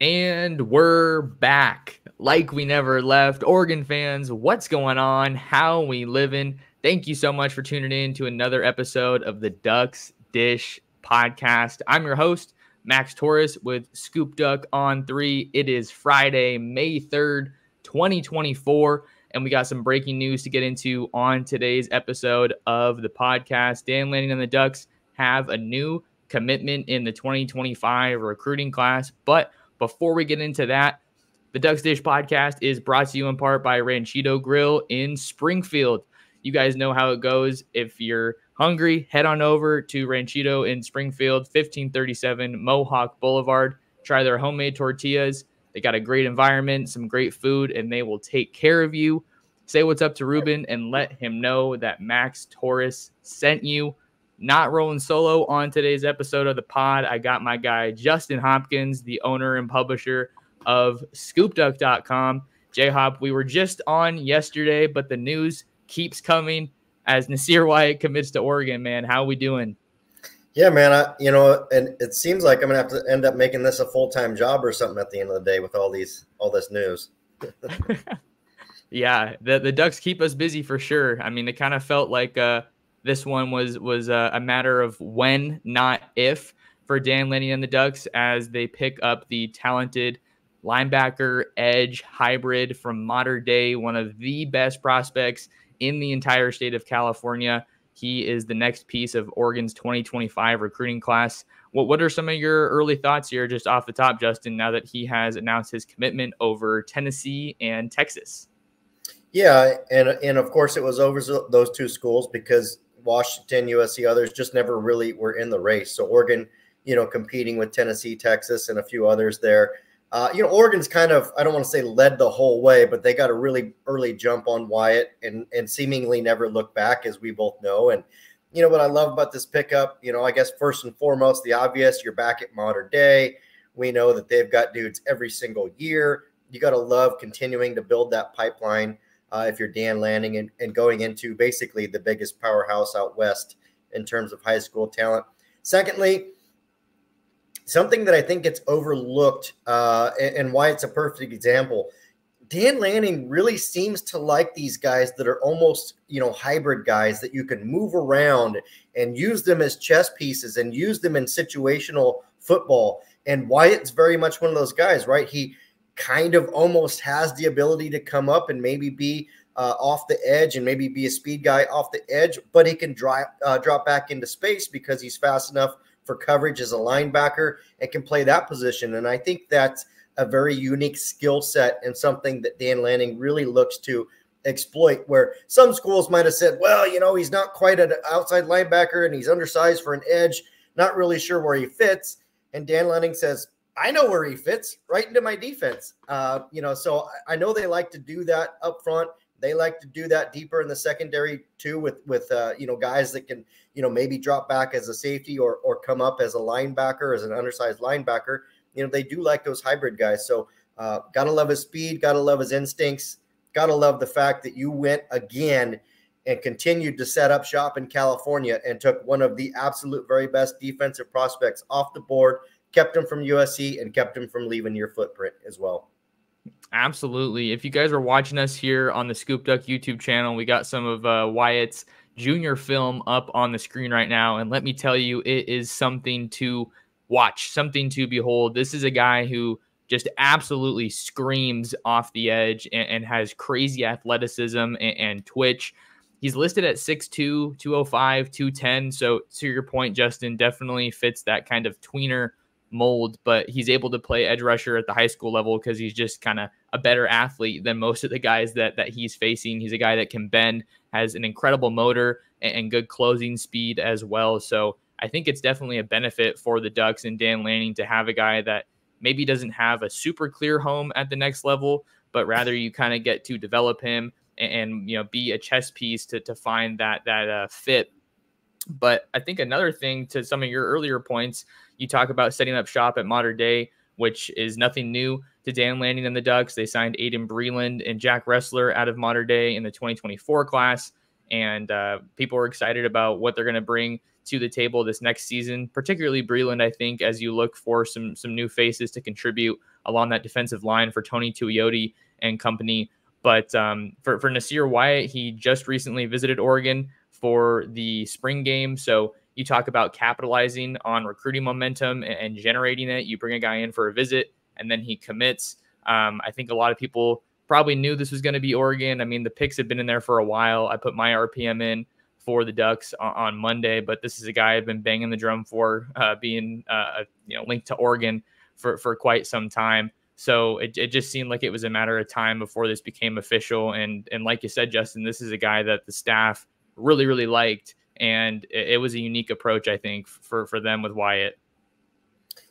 And we're back like we never left. Oregon fans, what's going on? How we living? Thank you so much for tuning in to another episode of the Ducks Dish podcast. I'm your host, Max Torres with Scoop Duck on 3. It is Friday, May 3rd, 2024, and we got some breaking news to get into on today's episode of the podcast. Dan Lanning and the Ducks have a new commitment in the 2025 recruiting class, but before we get into that, the Ducks Dish podcast is brought to you in part by Ranchito Grill in Springfield. You guys know how it goes. If you're hungry, head on over to Ranchito in Springfield, 1537 Mohawk Boulevard. Try their homemade tortillas. They got a great environment, some great food, and they will take care of you. Say what's up to Ruben and let him know that Max Torres sent you. Not rolling solo on today's episode of the pod. I got my guy, Justin Hopkins, the owner and publisher of ScoopDuck.com. J-Hop, we were just on yesterday, but the news keeps coming as Nasir Wyatt commits to Oregon, man. How are we doing? Yeah, man, and it seems like I'm going to have to end up making this a full-time job or something at the end of the day with all this news. Yeah, the Ducks keep us busy for sure. I mean, it kind of felt like this one was a matter of when, not if, for Dan Lanning and the Ducks as they pick up the talented linebacker edge hybrid from Mater Dei, one of the best prospects in the entire state of California. He is the next piece of Oregon's 2025 recruiting class. What are some of your early thoughts here just off the top, Justin, now that he has announced his commitment over Tennessee and Texas? Yeah, and of course it was over those two schools because Washington, USC, others just never really were in the race. So Oregon, competing with Tennessee, Texas, and a few others there. Oregon's kind of, I don't want to say led the whole way, but they got a really early jump on Wyatt and seemingly never looked back, as we both know. And, what I love about this pickup, I guess first and foremost, the obvious, you're back at Mater Dei. We know that they've got dudes every single year. You got to love continuing to build that pipeline. If you're Dan Lanning and going into basically the biggest powerhouse out west in terms of high school talent. Secondly, something that I think gets overlooked and why it's a perfect example, Dan Lanning really seems to like these guys that are almost, hybrid guys that you can move around and use them as chess pieces and use them in situational football. And Wyatt's very much one of those guys, right? He kind of almost has the ability to come up and maybe be off the edge and maybe be a speed guy off the edge, but he can drop back into space because he's fast enough for coverage as a linebacker and can play that position. And I think that's a very unique skill set and something that Dan Lanning really looks to exploit, where some schools might have said, well, he's not quite an outside linebacker and he's undersized for an edge, not really sure where he fits. And Dan Lanning says, I know where he fits, right into my defense. So I know they like to do that up front. They like to do that deeper in the secondary too with guys that can, maybe drop back as a safety or come up as a linebacker, as an undersized linebacker. They do like those hybrid guys. So got to love his speed, got to love his instincts, got to love the fact that you went again and continued to set up shop in California and took one of the absolute very best defensive prospects off the board, kept him from USC, and kept him from leaving your footprint as well. Absolutely. If you guys are watching us here on the Scoop Duck YouTube channel, we got some of Wyatt's junior film up on the screen right now. And let me tell you, it is something to watch, something to behold. This is a guy who just absolutely screams off the edge and has crazy athleticism and twitch. He's listed at 6'2", 205, 210. So to your point, Justin, definitely fits that kind of tweener mold, but he's able to play edge rusher at the high school level because he's just kind of a better athlete than most of the guys that he's facing. He's a guy that can bend, has an incredible motor and good closing speed as well. So I think it's definitely a benefit for the Ducks and Dan Lanning to have a guy that maybe doesn't have a super clear home at the next level, but rather you kind of get to develop him and be a chess piece to find that fit. But I think another thing to some of your earlier points, you talk about setting up shop at Mater Dei, which is nothing new to Dan Lanning and the Ducks. They signed Aiden Breland and Jack Ressler out of Mater Dei in the 2024 class. And people are excited about what they're going to bring to the table this next season, particularly Breland, I think, as you look for some new faces to contribute along that defensive line for Tony Tuioti and company. But for Nasir Wyatt, he just recently visited Oregon for the spring game. So you talk about capitalizing on recruiting momentum and generating it. You bring a guy in for a visit, and then he commits. I think a lot of people probably knew this was going to be Oregon. I mean, the picks have been in there for a while. I put my RPM in for the Ducks on Monday, but this is a guy I've been banging the drum for, being linked to Oregon for quite some time. So it just seemed like it was a matter of time before this became official. And like you said, Justin, this is a guy that the staff really, really liked. And it was a unique approach, I think, for them with Wyatt.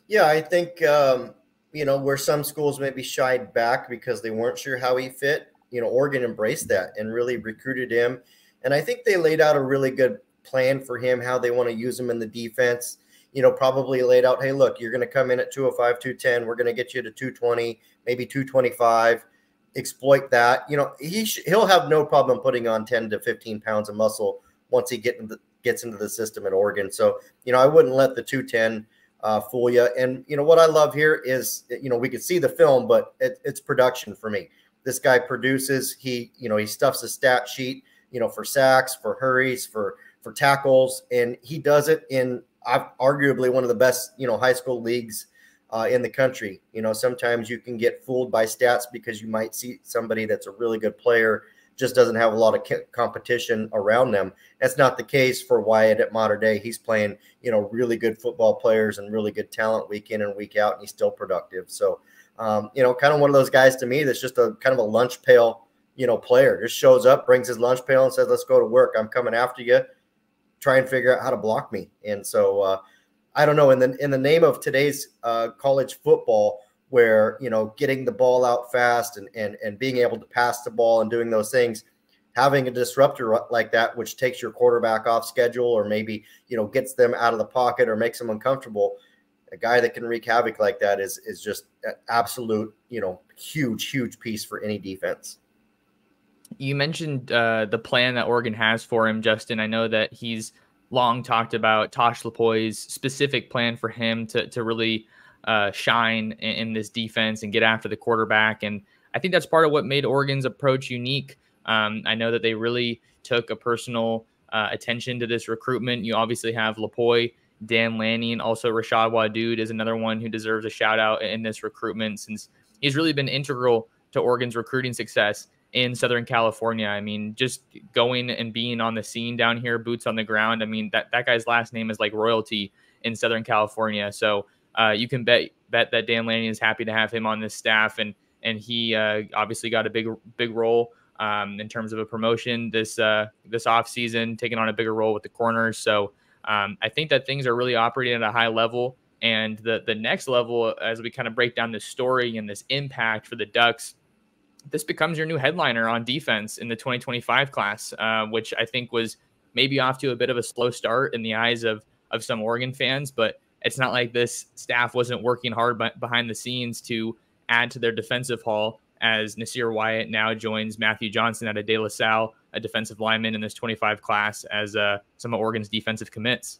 Yeah, I think, where some schools maybe shied back because they weren't sure how he fit, Oregon embraced that and really recruited him. And I think they laid out a really good plan for him, how they want to use him in the defense. Probably laid out, hey, look, you're going to come in at 205, 210. We're going to get you to 220, maybe 225. Exploit that. He'll have no problem putting on 10 to 15 pounds of muscle once he gets into the system at Oregon. So, I wouldn't let the 210 fool you. And, what I love here is, we could see the film, but it's production for me. This guy produces. He stuffs a stat sheet, for sacks, for hurries, for tackles, and he does it in arguably one of the best, high school leagues in the country. Sometimes you can get fooled by stats because you might see somebody that's a really good player, just doesn't have a lot of competition around them. That's not the case for Wyatt at Mater Dei. He's playing, really good football players and really good talent week in and week out, and he's still productive. So, kind of one of those guys to me that's just a kind of a lunch pail, player. Just shows up, brings his lunch pail and says, let's go to work. I'm coming after you. Try and figure out how to block me. And so I don't know, in the name of today's college football, where getting the ball out fast and being able to pass the ball and doing those things, having a disruptor like that, which takes your quarterback off schedule or maybe gets them out of the pocket or makes them uncomfortable, a guy that can wreak havoc like that is just an absolute huge piece for any defense. You mentioned the plan that Oregon has for him, Justin. I know that he's long talked about Tosh Lapoi's specific plan for him to really shine in this defense and get after the quarterback. And I think that's part of what made Oregon's approach unique. I know that they really took a personal attention to this recruitment. You obviously have Lapoi, Dan Lanning, also Rashad Wadood is another one who deserves a shout out in this recruitment, since he's really been integral to Oregon's recruiting success in Southern California. I mean, just going and being on the scene down here, boots on the ground. I mean, that guy's last name is like royalty in Southern California. So you can bet that Dan Lanning is happy to have him on this staff. And he obviously got a big role in terms of a promotion this offseason, taking on a bigger role with the corners. So I think that things are really operating at a high level. And the next level, as we kind of break down this story and this impact for the Ducks, this becomes your new headliner on defense in the 2025 class, which I think was maybe off to a bit of a slow start in the eyes of some Oregon fans. But it's not like this staff wasn't working hard behind the scenes to add to their defensive haul, as Nasir Wyatt now joins Matthew Johnson out of De La Salle, a defensive lineman in this 25 class, as some of Oregon's defensive commits.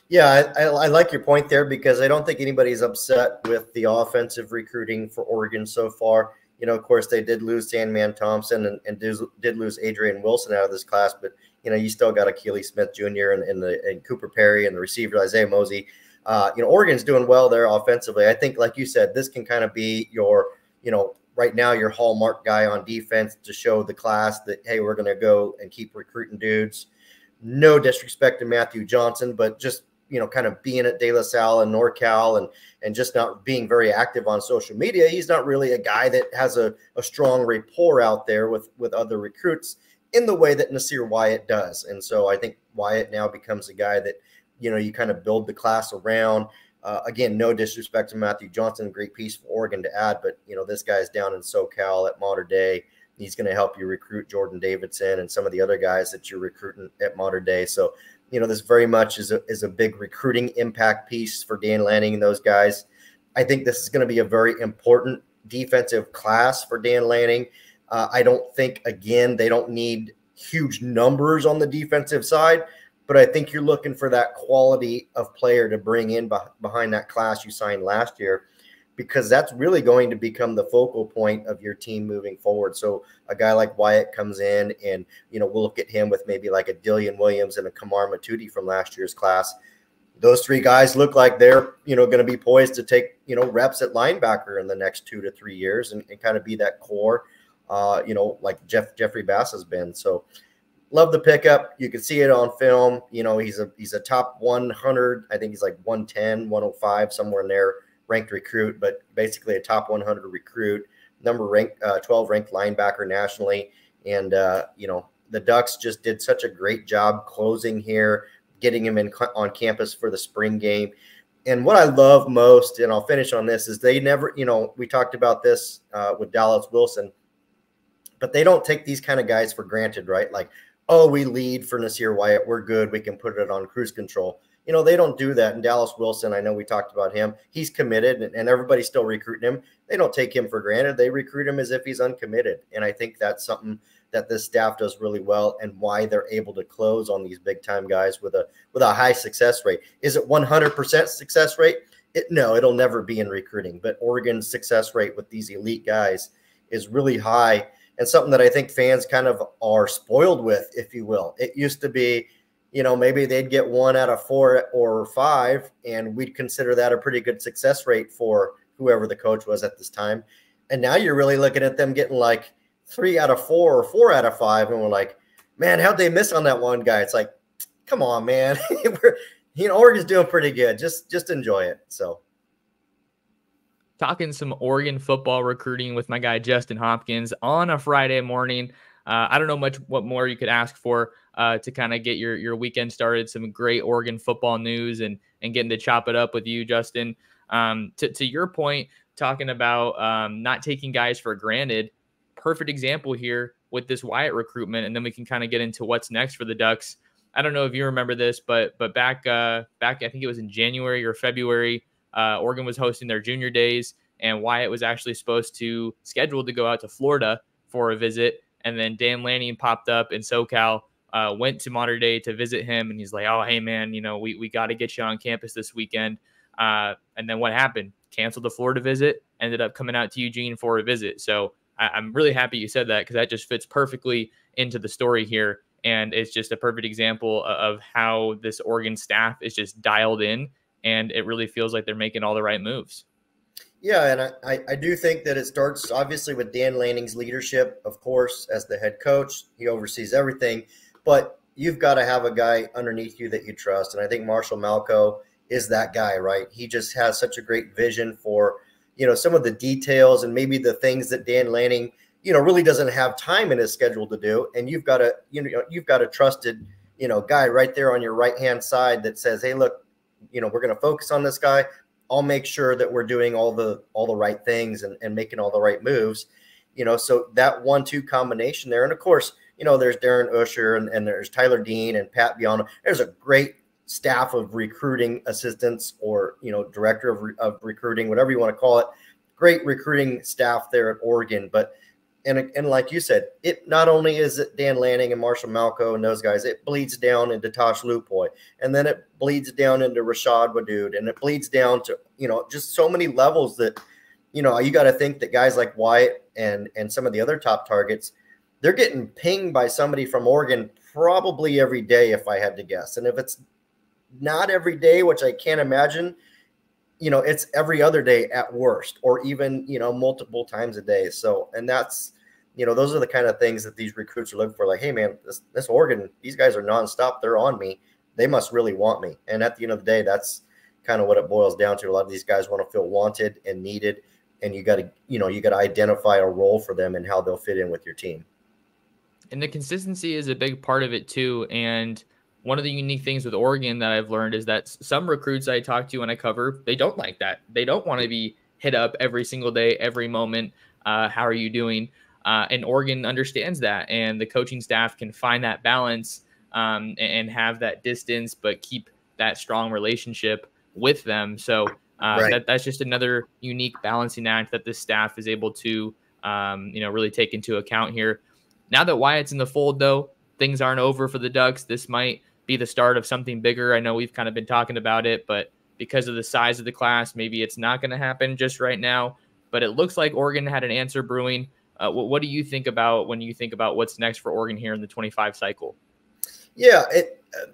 Yeah, I like your point there, because I don't think anybody's upset with the offensive recruiting for Oregon so far. Of course, they did lose Sandman Thompson and did lose Adrian Wilson out of this class, but you still got Calif Smith Jr. and Cooper Perry and the receiver Isaiah Mosey. Oregon's doing well there offensively. I think, like you said, this can kind of be your, right now your hallmark guy on defense to show the class that, hey, we're going to go and keep recruiting dudes. No disrespect to Matthew Johnson, but just kind of being at De La Salle and NorCal and just not being very active on social media. He's not really a guy that has a strong rapport out there with other recruits in the way that Nasir Wyatt does. And so I think Wyatt now becomes a guy that, you kind of build the class around. Again, no disrespect to Matthew Johnson, great piece for Oregon to add, but this guy's down in SoCal at Mater Dei. He's going to help you recruit Jordan Davidson and some of the other guys that you're recruiting at Mater Dei. So, this very much is a big recruiting impact piece for Dan Lanning and those guys. I think this is going to be a very important defensive class for Dan Lanning. I don't think, again, they don't need huge numbers on the defensive side, but I think you're looking for that quality of player to bring in behind that class you signed last year, because that's really going to become the focal point of your team moving forward. So a guy like Wyatt comes in, and, we'll look at him with maybe like a Dillion Williams and a Kamar Matudi from last year's class. Those three guys look like they're, going to be poised to take, reps at linebacker in the next 2 to 3 years and kind of be that core, like Jeffrey Bass has been. So love the pickup. You can see it on film. He's a top 100. I think he's like 110, 105, somewhere in there, ranked recruit, but basically a top 100 recruit, 12 ranked linebacker nationally. And, the Ducks just did such a great job closing here, getting him on campus for the spring game. And what I love most, and I'll finish on this, is they never, we talked about this with Dallas Wilson, but they don't take these kind of guys for granted, right? Like, oh, we lead for Nasir Wyatt, we're good, we can put it on cruise control. They don't do that. And Dallas Wilson, I know we talked about him. He's committed, and everybody's still recruiting him. They don't take him for granted. They recruit him as if he's uncommitted. And I think that's something that this staff does really well, and why they're able to close on these big-time guys with a high success rate. Is it 100% success rate? No, it'll never be in recruiting. But Oregon's success rate with these elite guys is really high, and something that I think fans kind of are spoiled with, if you will. It used to be, maybe they'd get 1 out of 4 or 5, and we'd consider that a pretty good success rate for whoever the coach was at this time. And now you're really looking at them getting like 3 out of 4 or 4 out of 5, and we're like, man, how'd they miss on that one guy? It's like, come on, man. Oregon's doing pretty good. Just enjoy it. So, talking some Oregon football recruiting with my guy Justin Hopkins on a Friday morning. I don't know what more you could ask for to kind of get your weekend started. Some great Oregon football news and getting to chop it up with you, Justin. To your point, talking about not taking guys for granted, perfect example here with this Wyatt recruitment, and then we can kind of get into what's next for the Ducks. I don't know if you remember this, but back I think it was in January or February, Oregon was hosting their junior days, and Wyatt was actually scheduled to go out to Florida for a visit. And then Dan Lanning popped up in SoCal, went to Mater Dei to visit him. And he's like, oh, hey, man, we got to get you on campus this weekend. And then what happened? Canceled the Florida visit, ended up coming out to Eugene for a visit. So I'm really happy you said that, because that just fits perfectly into the story here. And it's just a perfect example of how this Oregon staff is just dialed in, and it really feels like they're making all the right moves. Yeah, and I do think that it starts obviously with Dan Lanning's leadership, of course, as the head coach. He oversees everything, but you've got to have a guy underneath you that you trust. And I think Marshall Malco is that guy, right? He just has such a great vision for, some of the details and maybe the things that Dan Lanning, really doesn't have time in his schedule to do. And you've got a trusted, guy right there on your right-hand side that says, hey, look, we're going to focus on this guy. I'll make sure that we're doing all the right things and making all the right moves, so that 1-2 combination there. And of course, there's Darren Usher and there's Tyler Dean and Pat Biano. There's a great staff of recruiting assistants or, director of recruiting, whatever you want to call it. Great recruiting staff there at Oregon. But, and like you said, it not only is it Dan Lanning and Marshall Malco and those guys, it bleeds down into Tosh Lupoy, and then it bleeds down into Rashad Wadood, and it bleeds down to, just so many levels that, you got to think that guys like Wyatt and some of the other top targets, they're getting pinged by somebody from Oregon probably every day, if I had to guess. And if it's not every day, which I can't imagine, it's every other day at worst, or even, multiple times a day. So, and that's, those are the kind of things that these recruits are looking for. Like, hey, man, this Oregon, these guys are nonstop. They're on me. They must really want me. And at the end of the day, that's kind of what it boils down to. A lot of these guys want to feel wanted and needed, and you got to identify a role for them and how they'll fit in with your team. And the consistency is a big part of it too. And one of the unique things with Oregon that I've learned is that some recruits I talk to and I cover, they don't like that. They don't want to be hit up every single day, every moment. How are you doing? And Oregon understands that, and the coaching staff can find that balance and have that distance, but keep that strong relationship with them. So Right. that's just another unique balancing act that this staff is able to, really take into account here. Now that Wyatt's in the fold, though, things aren't over for the Ducks. This might be the start of something bigger. I know we've kind of been talking about it, but because of the size of the class, maybe it's not going to happen just right now. But it looks like Oregon had an answer brewing. What do you think about when you think about what's next for Oregon here in the 25 cycle? Yeah,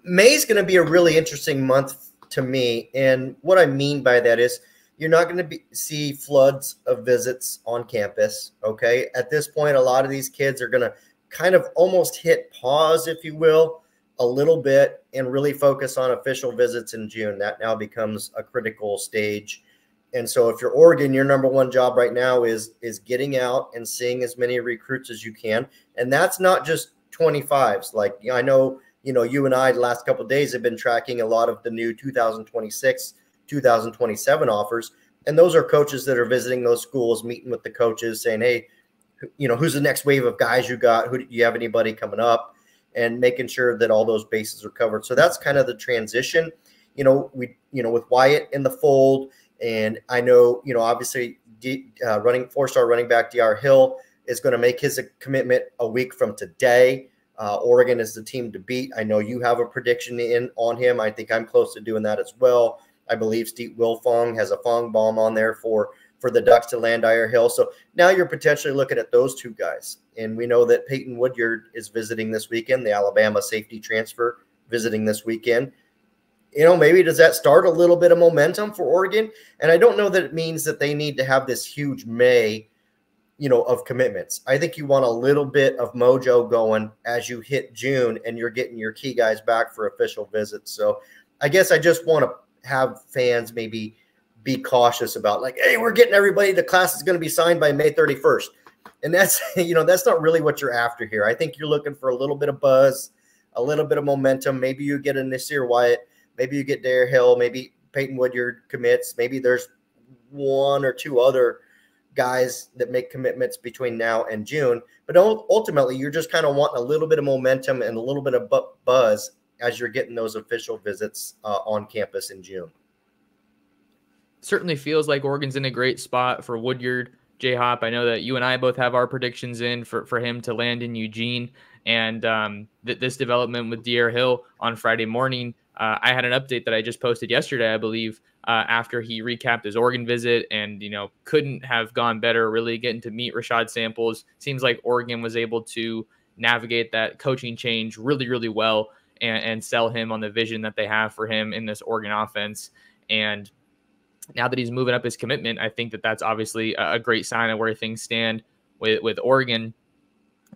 May's going to be a really interesting month to me. And what I mean by that is you're not going to see floods of visits on campus, okay? At this point, a lot of these kids are going to kind of almost hit pause, if you will, a little bit and really focus on official visits in June. That now becomes a critical stage. And so if you're Oregon, your number one job right now is getting out and seeing as many recruits as you can. And that's not just 25s. Like, I know, you and I the last couple of days have been tracking a lot of the new 2026, 2027 offers. And those are coaches that are visiting those schools, meeting with the coaches, saying, hey, who's the next wave of guys you got? Do you have anybody coming up? And making sure that all those bases are covered. So that's kind of the transition, with Wyatt in the fold. And I know, obviously four-star running back DR Hill is going to make his commitment a week from today. Oregon is the team to beat. I know you have a prediction on him. I think I'm close to doing that as well. I believe Steve Wilfong has a Fong bomb on there for the Ducks to land DR Hill. So now you're potentially looking at those two guys. And we know that Peyton Woodyard is visiting this weekend, the Alabama safety transfer visiting this weekend. Maybe does that start a little bit of momentum for Oregon? And I don't know that it means that they need to have this huge May, of commitments. I think you want a little bit of mojo going as you hit June and you're getting your key guys back for official visits. So I guess I just want to have fans maybe be cautious about like, hey, we're getting everybody. The class is going to be signed by May 31st. And that's, that's not really what you're after here. I think you're looking for a little bit of buzz, a little bit of momentum. Maybe you get a Nasir Wyatt. Maybe you get DR Hill. Maybe Peyton Woodyard commits. Maybe there's one or two other guys that make commitments between now and June. But ultimately, you're just kind of wanting a little bit of momentum and a little bit of buzz as you're getting those official visits on campus in June. Certainly feels like Oregon's in a great spot for Woodyard. J-Hop, I know that you and I both have our predictions in for him to land in Eugene. And this development with DR Hill on Friday morning, I had an update that I just posted yesterday, I believe, after he recapped his Oregon visit and, couldn't have gone better, really getting to meet Rashad Samples. Seems like Oregon was able to navigate that coaching change really, really well and sell him on the vision that they have for him in this Oregon offense. And now that he's moving up his commitment, I think that that's obviously a great sign of where things stand with Oregon.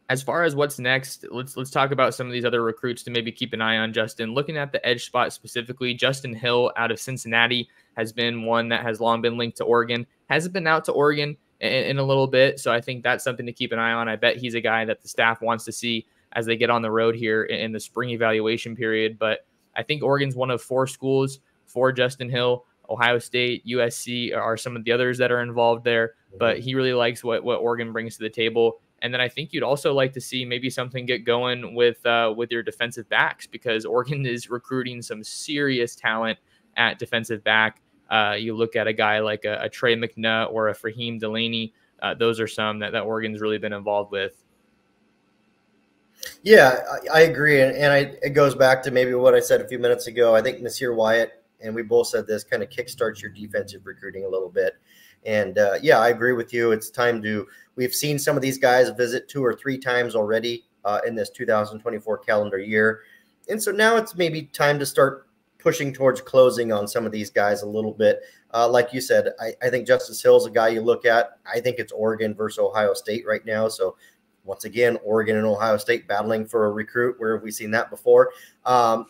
As far as what's next, let's talk about some of these other recruits to maybe keep an eye on, Justin. Looking at the edge spot specifically, Justin Hill out of Cincinnati has been one that has long been linked to Oregon. Hasn't been out to Oregon in a little bit, so I think that's something to keep an eye on. I bet he's a guy that the staff wants to see as they get on the road here in the spring evaluation period. But I think Oregon's one of 4 schools for Justin Hill. Ohio State, USC are some of the others that are involved there, but he really likes what Oregon brings to the table. And then I think you'd also like to see maybe something get going with your defensive backs, because Oregon is recruiting some serious talent at defensive back. You look at a guy like a Trey McNutt or a Fahim Delaney. Those are some that Oregon's really been involved with. Yeah, I agree. And it goes back to maybe what I said a few minutes ago. I think Nasir Wyatt, and we both said this, kind of kickstarts your defensive recruiting a little bit. And yeah, I agree with you. It's time we've seen some of these guys visit 2 or 3 times already in this 2024 calendar year. And so now it's maybe time to start pushing towards closing on some of these guys a little bit. Like you said, I think Justice Hill's a guy you look at. I think it's Oregon versus Ohio State right now. So once again, Oregon and Ohio State battling for a recruit. Where have we seen that before? And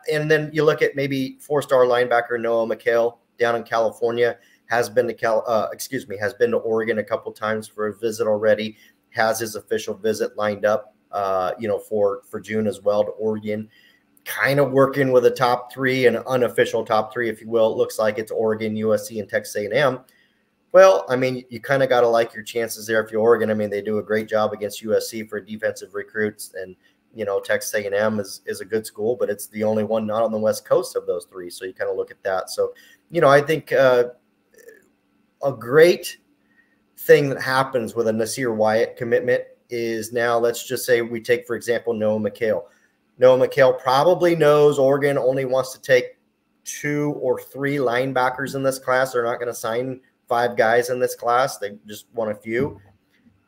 then you look at maybe 4-star linebacker Noah McHale down in California. Has been to Oregon a couple times for a visit already. Has his official visit lined up, for June as well to Oregon. Kind of working with a top 3 and an unofficial top 3, if you will. It looks like it's Oregon, USC, and Texas A&M. Well, I mean, you kind of got to like your chances there if you're Oregon. I mean, they do a great job against USC for defensive recruits, and Texas A&M is a good school, but it's the only one not on the West Coast of those 3. So you kind of look at that. So I think. A great thing that happens with a Nasir Wyatt commitment is now, let's just say we take, for example, Noah McHale. Noah McHale probably knows Oregon only wants to take 2 or 3 linebackers in this class. They're not going to sign 5 guys in this class. They just want a few.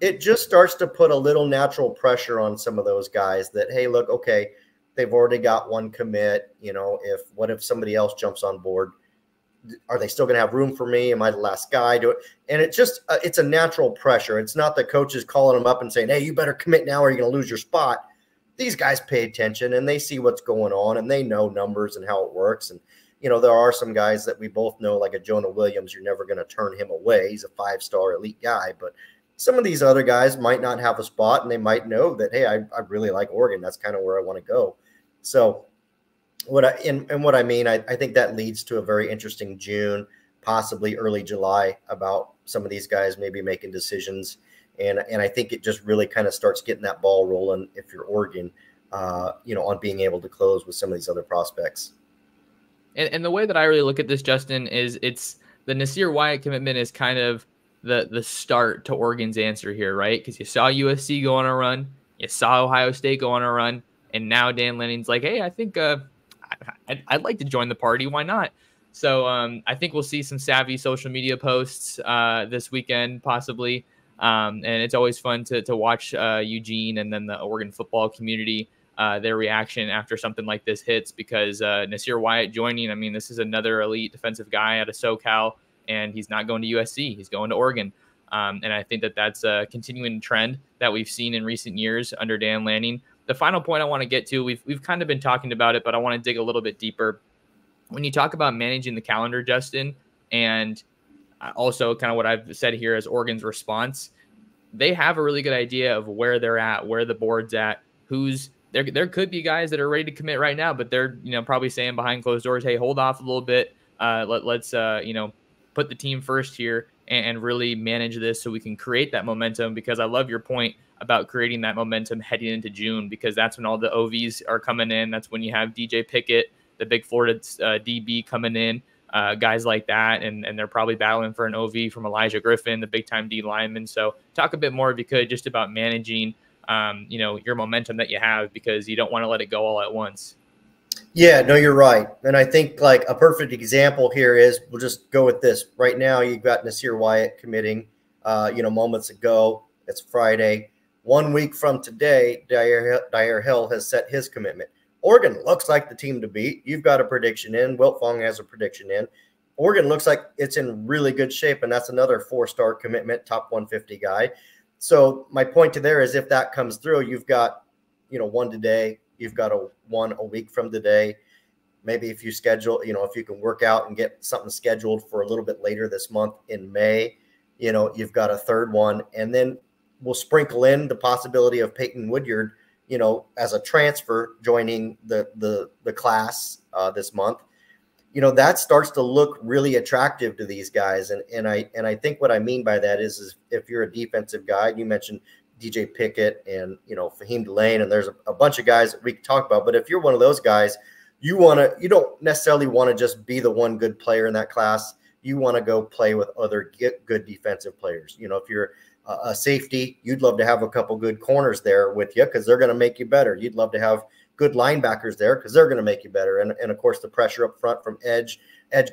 It just starts to put a little natural pressure on some of those guys that, hey, look, okay, they've already got 1 commit. You know, what if somebody else jumps on board? Are they still going to have room for me? Am I the last guy? And it just it's a natural pressure. It's not the coaches calling them up and saying, hey, you better commit now or you're going to lose your spot. These guys pay attention and they see what's going on and they know numbers and how it works. And, you know, there are some guys that we both know, like a Jonah Williams, you're never going to turn him away. He's a 5-star elite guy. But some of these other guys might not have a spot and they might know that, hey, I really like Oregon. That's kind of where I want to go. So what I mean, I think that leads to a very interesting June, possibly early July, about some of these guys maybe making decisions. And I think it just really kind of starts getting that ball rolling if you're Oregon, you know, on being able to close with some of these other prospects. And the way that I really look at this, Justin, is it's the Nasir Wyatt commitment is kind of the start to Oregon's answer here, right? Because you saw USC go on a run, you saw Ohio State go on a run, and now Dan Lanning's like, hey, I think I'd like to join the party. Why not? So I think we'll see some savvy social media posts this weekend, possibly. And it's always fun to watch Eugene and then the Oregon football community, their reaction after something like this hits, because Nasir Wyatt joining, I mean, this is another elite defensive guy out of SoCal, and he's not going to USC. He's going to Oregon. And I think that that's a continuing trend that we've seen in recent years under Dan Lanning. The final point I want to get to, we've kind of been talking about it, but I want to dig a little bit deeper. When you talk about managing the calendar, Justin, and also kind of what I've said here as Oregon's response, they have a really good idea of where they're at, where the board's at, who's there. There could be guys that are ready to commit right now, but they're, you know, probably saying behind closed doors, hey, hold off a little bit. Let's you know, put the team first here and really manage this so we can create that momentum, because I love your point about creating that momentum heading into June, because that's when all the OVs are coming in. That's when you have DJ Pickett, the big Florida DB, coming in, guys like that. And they're probably battling for an OV from Elijah Griffin, the big-time D lineman. So talk a bit more, if you could, just about managing, you know, your momentum that you have, because you don't want to let it go all at once. Yeah, no, you're right. And I think like a perfect example here is, we'll just go with this. Right now, you've got Nasir Wyatt committing, you know, moments ago. It's Friday. 1 week from today, Dyer Hill has set his commitment. Oregon looks like the team to beat. You've got a prediction in. Wilt Fong has a prediction in. Oregon looks like it's in really good shape, and that's another 4-star commitment, top 150 guy. So my point to there is, if that comes through, you've got, you know, 1 today. You've got one a week from today. Maybe if you schedule, you know, if you can work out and get something scheduled for a little bit later this month in May, you know, you've got a 3rd one. And then we'll sprinkle in the possibility of Peyton Woodyard, you know, as a transfer joining the class this month. You know, that starts to look really attractive to these guys. And I think what I mean by that is if you're a defensive guy, you mentioned DJ Pickett and, you know, Fahim Delane, and there's a bunch of guys that we can talk about. But if you're one of those guys, you don't necessarily want to just be the one good player in that class. You want to go play with other good defensive players. You know, if you're a safety, you'd love to have a couple good corners there with you, because they're going to make you better. You'd love to have good linebackers there, because they're going to make you better. And of course, the pressure up front from edge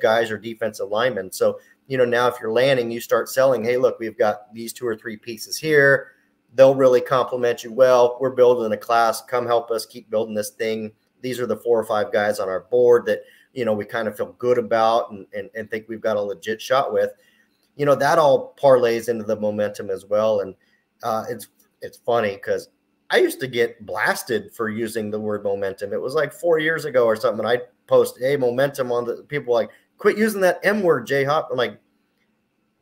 guys or defensive linemen. So, you know, now if you're Lanning, you start selling, hey, look, we've got these 2 or 3 pieces here. They'll really complement you well. We're building a class. Come help us keep building this thing. These are the 4 or 5 guys on our board that, you know, we kind of feel good about and think we've got a legit shot with. You know, that all parlays into the momentum as well. And it's funny, because I used to get blasted for using the word momentum. It was like 4 years ago or something. I'd post, hey, momentum on the people like, quit using that M word, J-Hop. I'm like,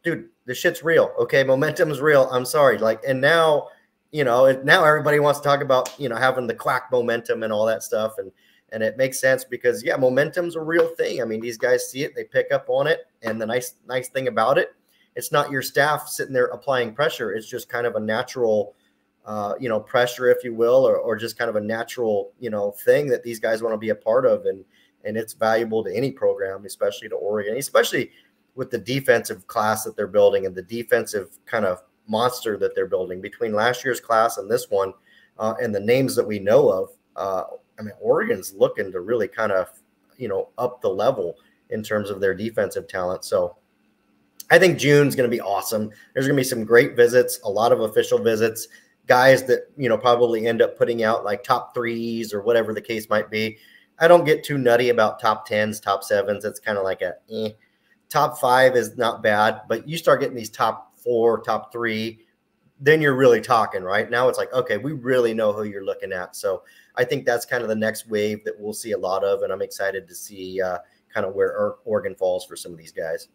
dude, this shit's real. Okay. Momentum is real. I'm sorry. Like, and now, you know, now everybody wants to talk about, you know, having the QUAAACK momentum and all that stuff. And it makes sense, because yeah, momentum's a real thing. I mean, these guys see it, they pick up on it. And the nice thing about it, it's not your staff sitting there applying pressure. It's just kind of a natural, you know, pressure, if you will, or just kind of a natural, you know, thing that these guys want to be a part of. And it's valuable to any program, especially to Oregon, especially with the defensive class that they're building and the defensive kind of monster that they're building between last year's class and this one, and the names that we know of. I mean, Oregon's looking to really kind of, up the level in terms of their defensive talent. So I think June's going to be awesome. There's going to be some great visits, a lot of official visits, guys that, probably end up putting out like top threes or whatever the case might be. I don't get too nutty about top tens, top sevens. It's kind of like top five is not bad, but you start getting these top four, top three, then you're really talking, right? Now it's like, okay, we really know who you're looking at. So I think that's kind of the next wave that we'll see a lot of, and I'm excited to see kind of where Oregon falls for some of these guys.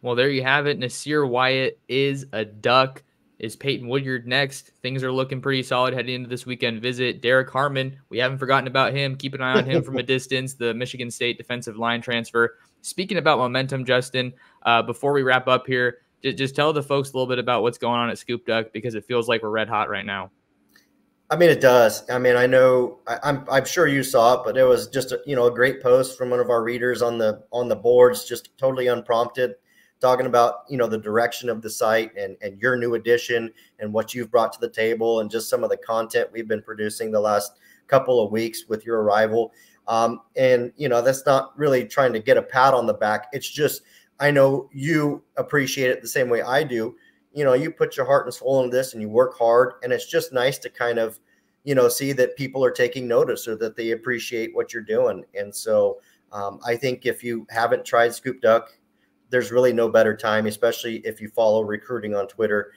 Well, there you have it. Nasir Wyatt is a Duck. Is Peyton Woodyard next? Things are looking pretty solid heading into this weekend visit. Derek Harmon, we haven't forgotten about him. Keep an eye on him from a distance, the Michigan State defensive line transfer. Speaking about momentum, Justin, before we wrap up here, just tell the folks a little bit about what's going on at Scoop Duck, because it feels like we're red hot right now. I mean, it does. I mean, I know I'm sure you saw it, but it was just a great post from one of our readers on the boards, just totally unprompted, talking about, the direction of the site and your new addition and what you've brought to the table and just some of the content we've been producing the last couple of weeks with your arrival. And, that's not really trying to get a pat on the back. It's just, I know you appreciate it the same way I do. You put your heart and soul into this and you work hard, and it's just nice to kind of, see that people are taking notice or that they appreciate what you're doing. And so I think if you haven't tried Scoop Duck, there's really no better time, especially if you follow recruiting on Twitter.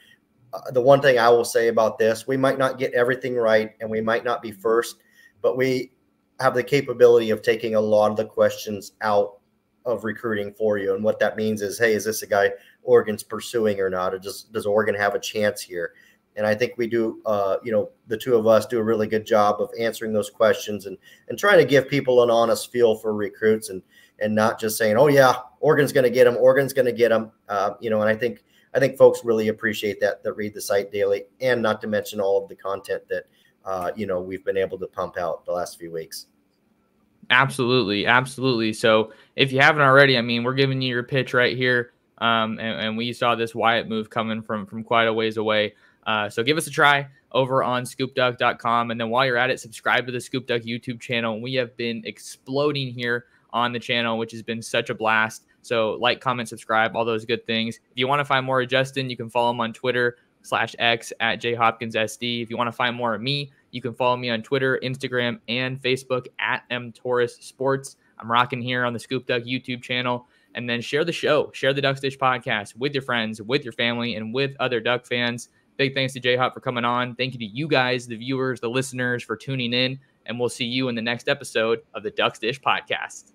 The one thing I will say about this, we might not get everything right and we might not be first, but we have the capability of taking a lot of the questions out of recruiting for you. And what that means is, hey, is this a guy Oregon's pursuing or not? Or does Oregon have a chance here? And I think we do, the two of us do a really good job of answering those questions and trying to give people an honest feel for recruits and not just saying, oh yeah, Oregon's going to get them. Oregon's going to get them. And I think folks really appreciate that read the site daily, and not to mention all of the content that, we've been able to pump out the last few weeks. Absolutely. Absolutely. So if you haven't already, I mean, we're giving you your pitch right here. And we saw this Wyatt move coming from quite a ways away. So give us a try over on scoopduck.com. And then while you're at it, subscribe to the Scoop Duck YouTube channel. We have been exploding here on the channel, which has been such a blast. So like, comment, subscribe, all those good things. If you want to find more of Justin, you can follow him on Twitter/X at jhopkinssd. If you want to find more of me, you can follow me on Twitter, Instagram, and Facebook at mtorresports. I'm rocking here on the Scoop Duck YouTube channel. And then share the show, share the Ducks Dish podcast with your friends, with your family, and with other Duck fans. Big thanks to J-Hop for coming on. Thank you to you guys, the viewers, the listeners, for tuning in. And we'll see you in the next episode of the Ducks Dish podcast.